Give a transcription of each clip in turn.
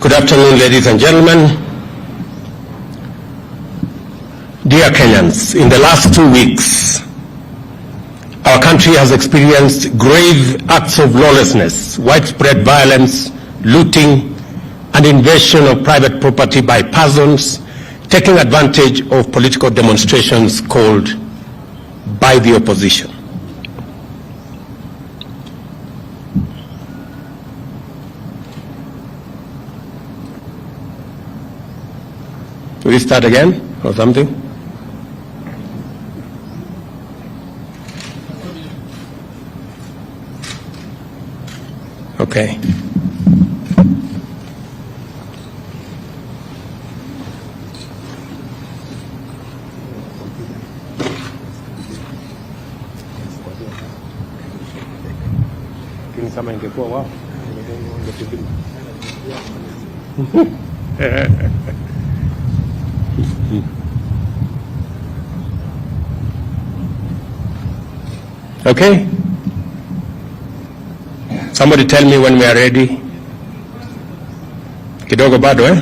Good afternoon, ladies and gentlemen. Dear Kenyans, in the last 2 weeks, our country has experienced grave acts of lawlessness, widespread violence, looting, and invasion of private property by persons taking advantage of political demonstrations called by the opposition. Will we start again or something? Okay. Kama ingekuwa wao Okay. Somebody tell me when we are ready. Kidogo bado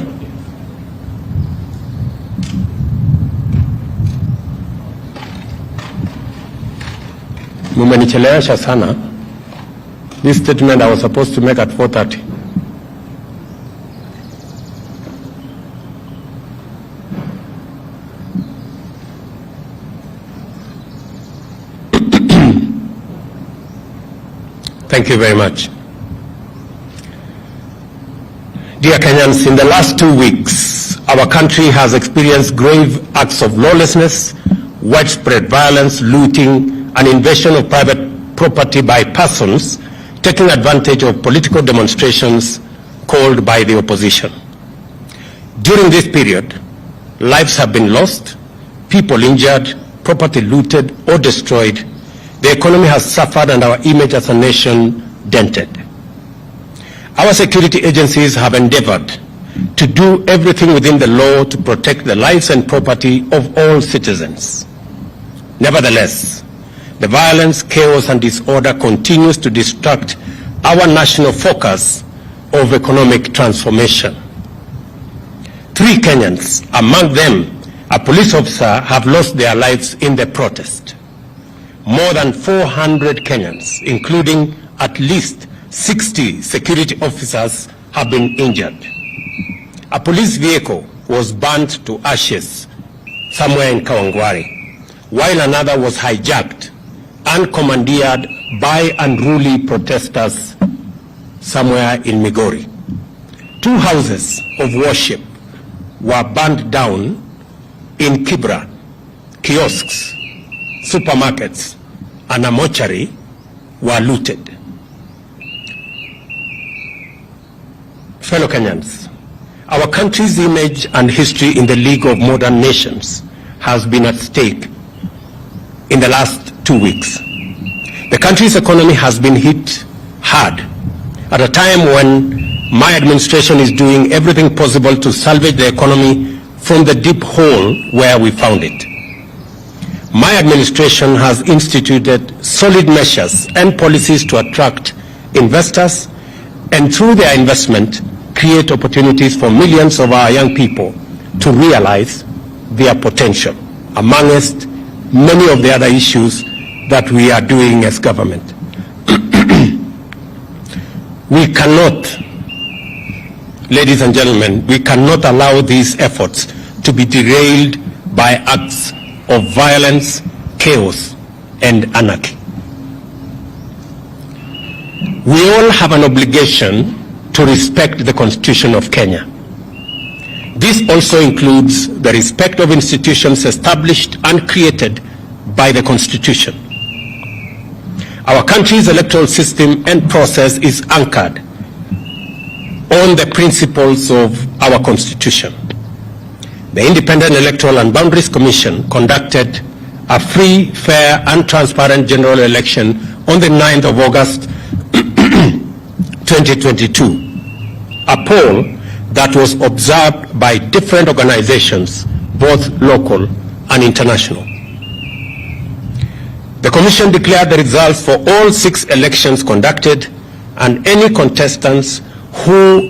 Mumenichelewesha sana. This statement I was supposed to make at 4:30. Thank you very much. Dear Kenyans, in the last 2 weeks, our country has experienced grave acts of lawlessness, widespread violence, looting, and invasion of private property by persons taking advantage of political demonstrations called by the opposition. During this period, lives have been lost, people injured, property looted or destroyed. The economy has suffered and our image as a nation dented. Our security agencies have endeavored to do everything within the law to protect the lives and property of all citizens. Nevertheless, the violence, chaos, and disorder continues to distract our national focus of economic transformation. 3 Kenyans, among them a police officer, have lost their lives in the protest. More than 400 Kenyans, including at least 60 security officers, have been injured. A police vehicle was burnt to ashes somewhere in Kawangware, while another was hijacked and commandeered by unruly protesters somewhere in Migori. 2 houses of worship were burned down in Kibra. Kiosks, supermarkets, and a mortuary were looted. Fellow Kenyans, our country's image and history in the League of Modern Nations has been at stake in the last 2 weeks. The country's economy has been hit hard at a time when my administration is doing everything possible to salvage the economy from the deep hole where we found it. My administration has instituted solid measures and policies to attract investors and through their investment create opportunities for millions of our young people to realize their potential, amongst many of the other issues that we are doing as government. We cannot, ladies and gentlemen, we cannot allow these efforts to be derailed by acts of violence, chaos, and anarchy. We all have an obligation to respect the Constitution of Kenya. This also includes the respect of institutions established and created by the Constitution. Our country's electoral system and process is anchored on the principles of our Constitution. The Independent Electoral and Boundaries Commission conducted a free, fair, and transparent general election on the 9th of August 2022. A poll that was observed by different organizations, both local and international. The Commission declared the results for all 6 elections conducted, and any contestants who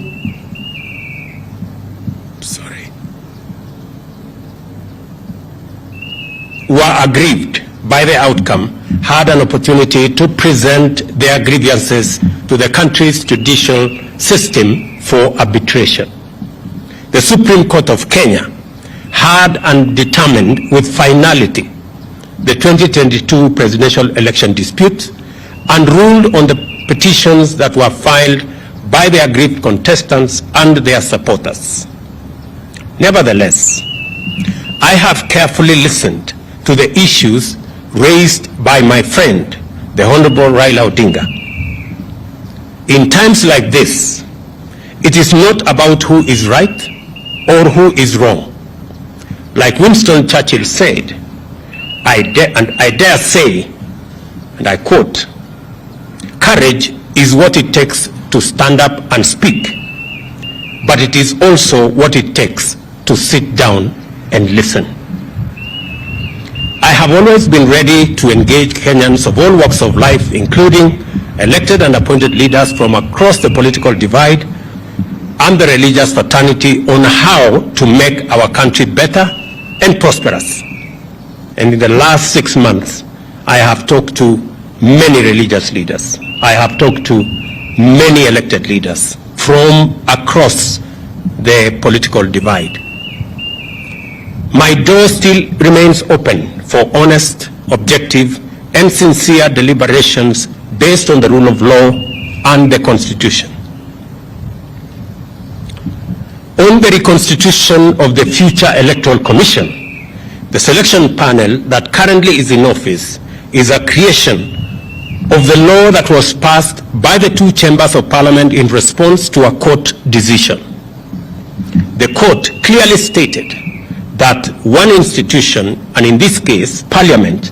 were aggrieved by the outcome had an opportunity to present their grievances to the country's judicial system for arbitration. The Supreme Court of Kenya had and determined with finality the 2022 presidential election dispute and ruled on the petitions that were filed by the aggrieved contestants and their supporters. Nevertheless, I have carefully listened to the issues raised by my friend, the Honorable Raila Odinga. In times like this, it is not about who is right or who is wrong. Like Winston Churchill said, I dare say, and I quote, "Courage is what it takes to stand up and speak, but it is also what it takes to sit down and listen." I have always been ready to engage Kenyans of all walks of life, including elected and appointed leaders from across the political divide and the religious fraternity, on how to make our country better and prosperous. And in the last 6 months, I have talked to many religious leaders. I have talked to many elected leaders from across the political divide. My door still remains open for honest, objective, and sincere deliberations based on the rule of law and the Constitution. On the reconstitution of the future Electoral Commission, the selection panel that currently is in office is a creation of the law that was passed by the two chambers of parliament in response to a court decision. The court clearly stated that one institution, and in this case, Parliament,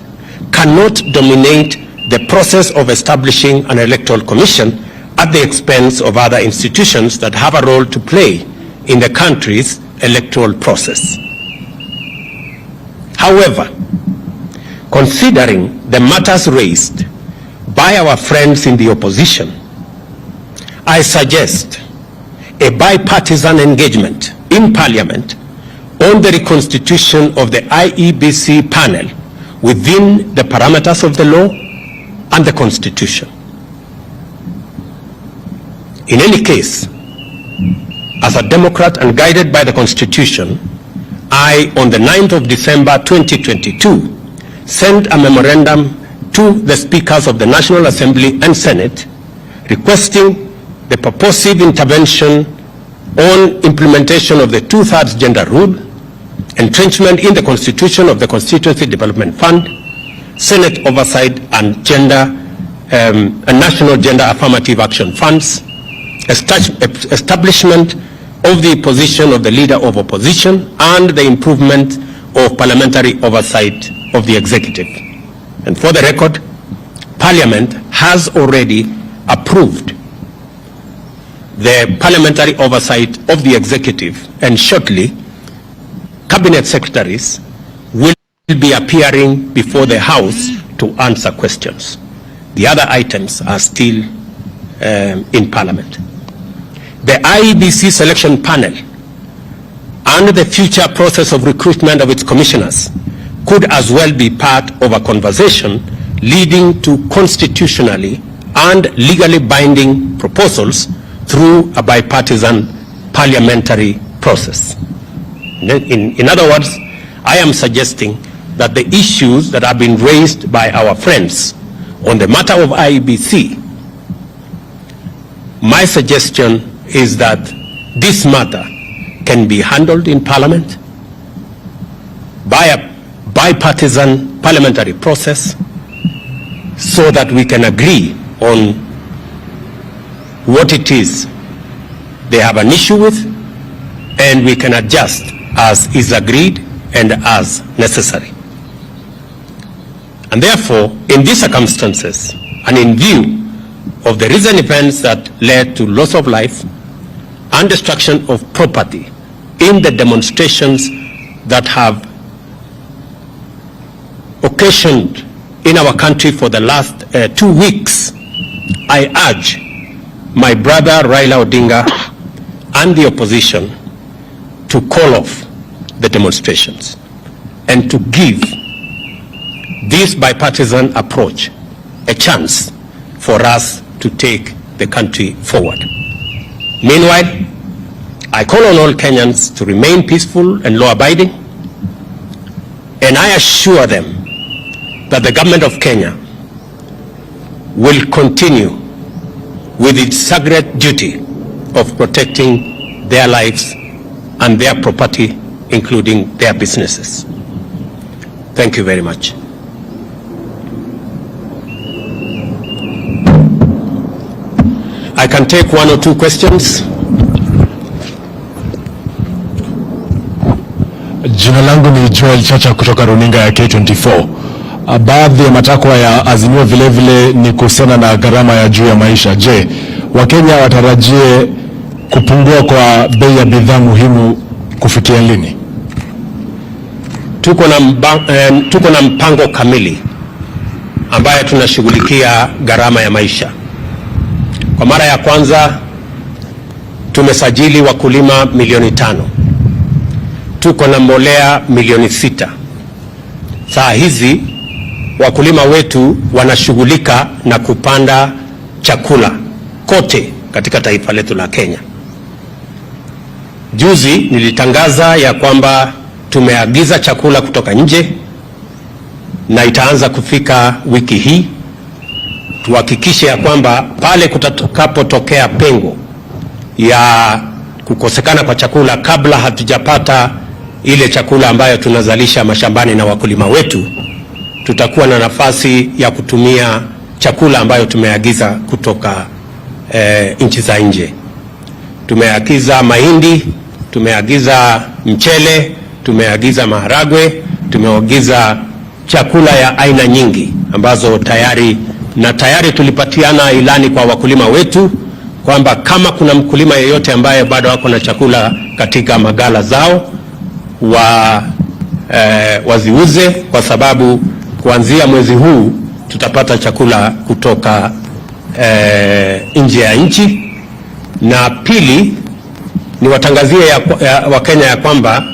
cannot dominate the process of establishing an electoral commission at the expense of other institutions that have a role to play in the country's electoral process. However, considering the matters raised by our friends in the opposition, I suggest a bipartisan engagement in Parliament on the reconstitution of the IEBC panel within the parameters of the law and the Constitution. In any case, as a Democrat and guided by the Constitution, I, on the 9th of December 2022, sent a memorandum to the Speakers of the National Assembly and Senate requesting the purposive intervention on implementation of the 2/3 gender rule, entrenchment in the Constitution of the Constituency Development Fund, Senate oversight and national gender affirmative action funds, establishment of the position of the Leader of Opposition, and the improvement of parliamentary oversight of the executive. And for the record, Parliament has already approved the parliamentary oversight of the executive, and shortly, cabinet secretaries will be appearing before the House to answer questions. The other items are still in Parliament. The IEBC selection panel and the future process of recruitment of its commissioners could as well be part of a conversation leading to constitutionally and legally binding proposals through a bipartisan parliamentary process. In other words, I am suggesting that the issues that have been raised by our friends on the matter of IEBC, my suggestion is that this matter can be handled in Parliament by a bipartisan parliamentary process so that we can agree on what it is they have an issue with, and we can adjust as is agreed and as necessary. And therefore, in these circumstances, and in view of the recent events that led to loss of life and destruction of property in the demonstrations that have occasioned in our country for the last 2 weeks, I urge my brother Raila Odinga and the opposition to call off the demonstrations and to give this bipartisan approach a chance for us to take the country forward. Meanwhile, I call on all Kenyans to remain peaceful and law-abiding, and I assure them that the government of Kenya will continue with its sacred duty of protecting their lives and their property, including their businesses. Thank you very much. I can take one or two questions. Jina langu ni Joel Chacha kutoka runinga ya K24. Baadhi ya matakwa ya Azimio vile vile ni kuhusiana na gharama ya juu ya maisha. Je, Wakenya watarajie kupungua kwa bei ya bidhaa muhimu kufikia lini? Tuko na mpango kamili ambaye tunashughulikia gharama ya maisha. Kwa mara ya kwanza tumesajili wakulima milioni 5. Tuko na mbolea milioni 6. Saa hizi wakulima wetu wanashughulika na kupanda chakula kote katika taifa letu la Kenya. Juzi nilitangaza ya kwamba tumeagiza chakula kutoka nje na itaanza kufika wiki hii. Tuhakikishe ya kwamba pale kutakapotokea pengo ya kukosekana kwa chakula kabla hatujapata ile chakula ambayo tunazalisha mashambani na wakulima wetu, tutakuwa na nafasi ya kutumia chakula ambayo tumeagiza kutoka nchi za nje. Tumeagiza mahindi, tumeagiza mchele, tumeagiza maharagwe, tumeagiza chakula ya aina nyingi ambazo tayari tulipatiana ilani kwa wakulima wetu kwamba kama kuna mkulima yeyote ambaye bado wako na chakula katika magala zao waziuze, kwa sababu kuanzia mwezi huu tutapata chakula kutoka nje ya nchi. Na pili, ni watangazie Wakenya ya kwamba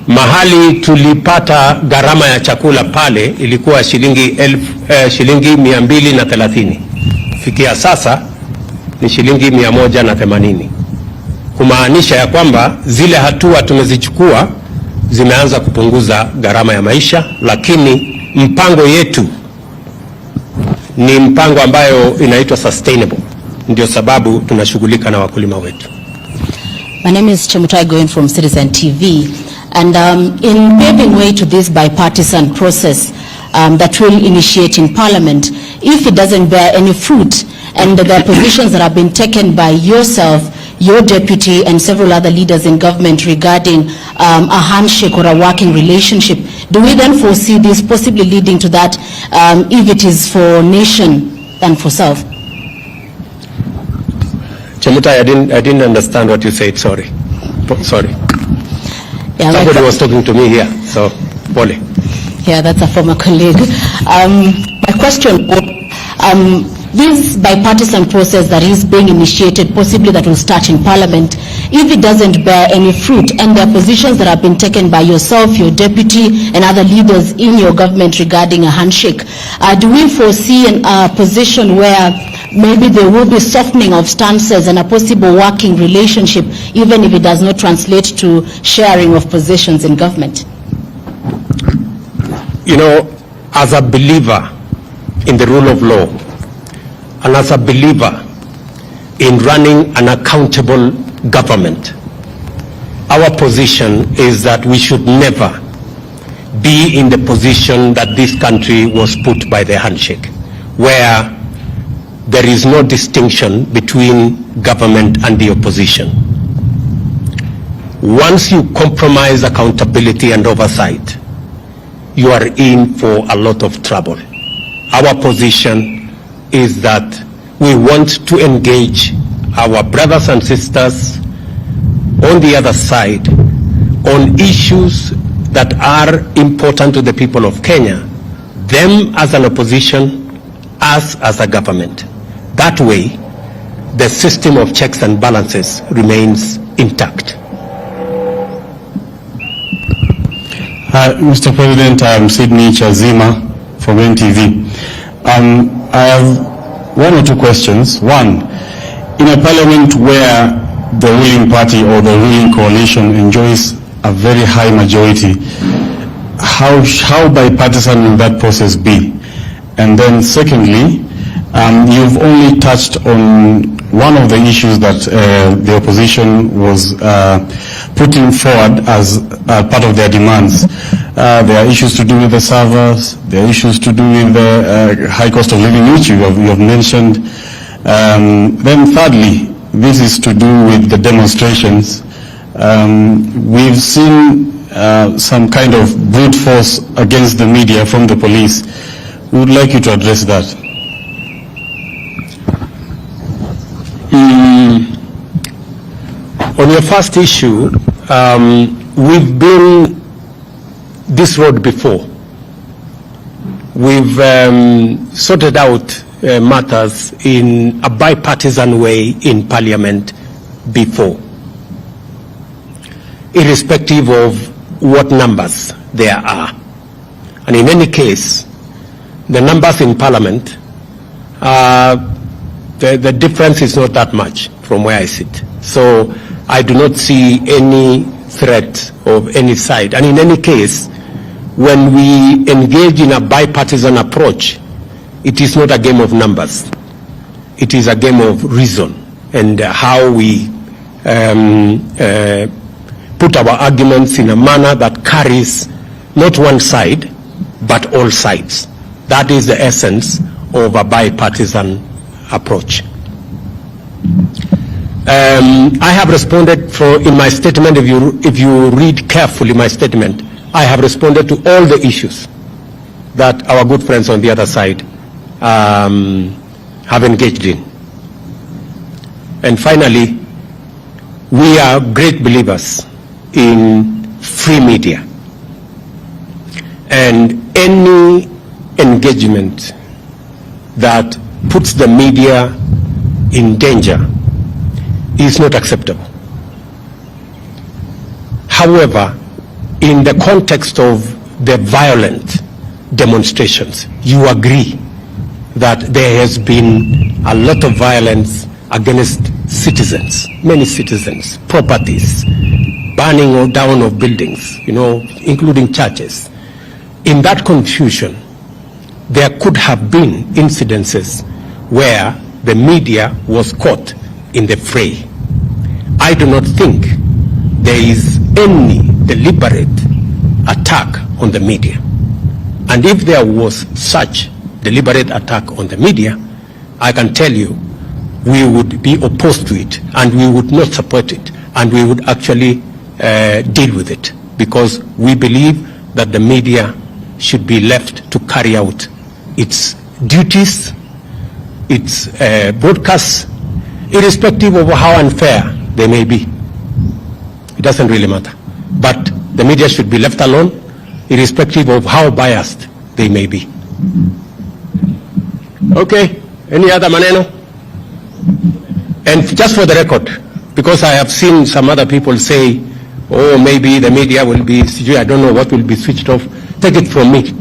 mahali tulipata gharama ya chakula pale ilikuwa shilingi 230. Fikia sasa ni shilingi 180. Kumaanisha ya kwamba zile hatua tumezichukua zimeanza kupunguza gharama ya maisha, lakini mpango yetu ni mpango ambayo inaitwa sustainable. Ndio sababu tunashughulika na wakulima wetu. My name is Chemutai Goin from Citizen TV, and in paving way to this bipartisan process that will initiate in Parliament, if it doesn't bear any fruit, and the positions that have been taken by yourself, your deputy, and several other leaders in government regarding a handshake or a working relationship, do we then foresee this possibly leading to that if it is for nation than for self? Chemutai, I didn't understand what you said. Sorry. Yeah, somebody was talking to me here, so Pole. Yeah, that's a former colleague. My question, this bipartisan process that is being initiated, possibly that will start in Parliament, if it doesn't bear any fruit, and there are positions that have been taken by yourself, your deputy, and other leaders in your government regarding a handshake, do we foresee a position where maybe there will be softening of stances and a possible working relationship, even if it does not translate to sharing of positions in government? You know, as a believer in the rule of law, and as a believer in running an accountable government, our position is that we should never be in the position that this country was put by the handshake, where there is no distinction between government and the opposition. Once you compromise accountability and oversight, you are in for a lot of trouble. Our position is that we want to engage our brothers and sisters on the other side on issues that are important to the people of Kenya, them as an opposition, us as a government. That way, the system of checks and balances remains intact. Mr. President, I'm Sydney Chazima from NTV. I have one or two questions. One, in a parliament where the ruling party or the ruling coalition enjoys a very high majority, how bipartisan will that process be? And then secondly, you've only touched on one of the issues that the opposition was putting forward as part of their demands. There are issues to do with the servers, there are issues to do with the high cost of living, which you have mentioned. Then thirdly, this is to do with the demonstrations. We've seen some kind of brute force against the media from the police. We would like you to address that. On your first issue, we've been this road before. We've sorted out matters in a bipartisan way in Parliament before, irrespective of what numbers there are. And in any case, the numbers in Parliament, the difference is not that much from where I sit. So I do not see any threat of any side. And in any case, when we engage in a bipartisan approach, it is not a game of numbers. It is a game of reason and how we put our arguments in a manner that carries not one side, but all sides. That is the essence of a bipartisan approach. I have responded in my statement, if you read carefully my statement, I have responded to all the issues that our good friends on the other side have engaged in. And finally, we are great believers in free media. And any engagement that puts the media in danger is not acceptable. However, in the context of the violent demonstrations, you agree that there has been a lot of violence against citizens, many citizens, properties, burning down of buildings, including churches. In that confusion, there could have been incidences where the media was caught in the fray. I do not think there is any deliberate attack on the media. And if there was such deliberate attack on the media, I can tell you we would be opposed to it and we would not support it and we would actually deal with it, because we believe that the media should be left to carry out its duties, its broadcasts, irrespective of how unfair they may be. It doesn't really matter. But the media should be left alone, irrespective of how biased they may be. Okay, any other maneno? And just for the record, because I have seen some other people say, oh, maybe the media will be, I don't know what will be switched off. Take it from me.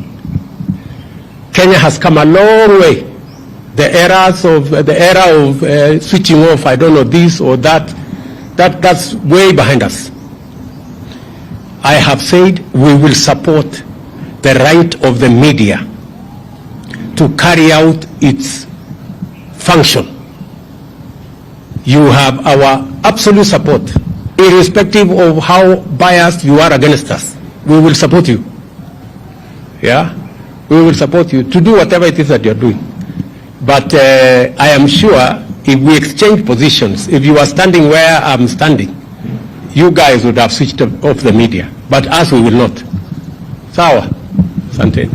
Kenya has come a long way. The era of switching off, I don't know, this or that's way behind us. I have said we will support the right of the media to carry out its function. You have our absolute support, irrespective of how biased you are against us. We will support you. Yeah? We will support you to do whatever it is that you're doing. But I am sure if we exchange positions, if you are standing where I'm standing, you guys would have switched off the media. But us, we will not. Sawa. Asante.